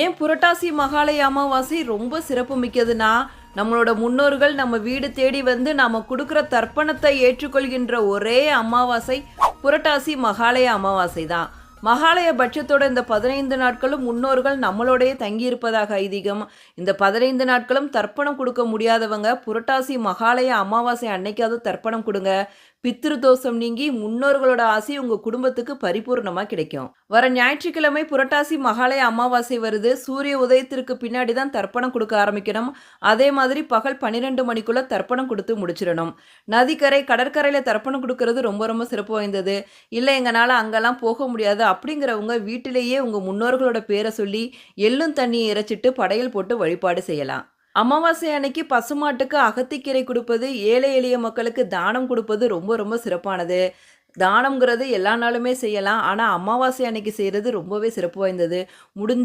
ஏன் புரட்டாசி மகாலய அமாவாசை ரொம்ப சிறப்பு மிக்கதுன்னா, நம்மளோட முன்னோர்கள் நம்ம வீடு தேடி வந்து நாம குடுக்குற தர்ப்பணத்தை ஏற்றுக்கொள்கின்ற ஒரே அமாவாசை புரட்டாசி மகாலய அமாவாசை தான். மகாலய பட்சத்தோட இந்த 15 நாட்களும் முன்னோர்கள் நம்மளோடயே தங்கியிருப்பதாக ஐதீகம். இந்த 15 நாட்களும் தர்ப்பணம் கொடுக்க முடியாதவங்க புரட்டாசி மகாலய அமாவாசை அன்னைக்காவது தர்ப்பணம் கொடுங்க. பித்ரு தோஷம் நீங்கி முன்னோர்களோட ஆசி உங்க குடும்பத்துக்கு பரிபூர்ணமா கிடைக்கும். வர ஞாயிற்றுக்கிழமை புரட்டாசி மகாலய அமாவாசை வருது. சூரிய உதயத்திற்கு பின்னாடி தான் தர்ப்பணம் கொடுக்க ஆரம்பிக்கணும். அதே மாதிரி பகல் 12 மணிக்குள்ள தர்ப்பணம் கொடுத்து முடிச்சிடணும். நதிக்கரை, கடற்கரையில தர்ப்பணம் கொடுக்கறது ரொம்ப ரொம்ப சிறப்பு வாய்ந்தது. இல்லை எங்களால் அங்கெல்லாம் போக முடியாது அப்படிங்கிறவங்க வீட்டிலேயே உங்க முன்னோர்களோட பேரை சொல்லி எள்ளும் தண்ணியை இறைச்சிட்டு படையல் போட்டு வழிபாடு செய்யலாம். அமாவாசை அன்னைக்கு பசுமாட்டுக்கு அகத்திக்கீரை கொடுப்பது, ஏழை எளிய மக்களுக்கு தானம் கொடுப்பது ரொம்ப ரொம்ப சிறப்பானது. தானம்ங்கிறது எல்லா நாளுமே செய்யலாம். ஆனால் அமாவாசை அன்னைக்கு செய்கிறது ரொம்பவே சிறப்பு வாய்ந்தது. முடிஞ்ச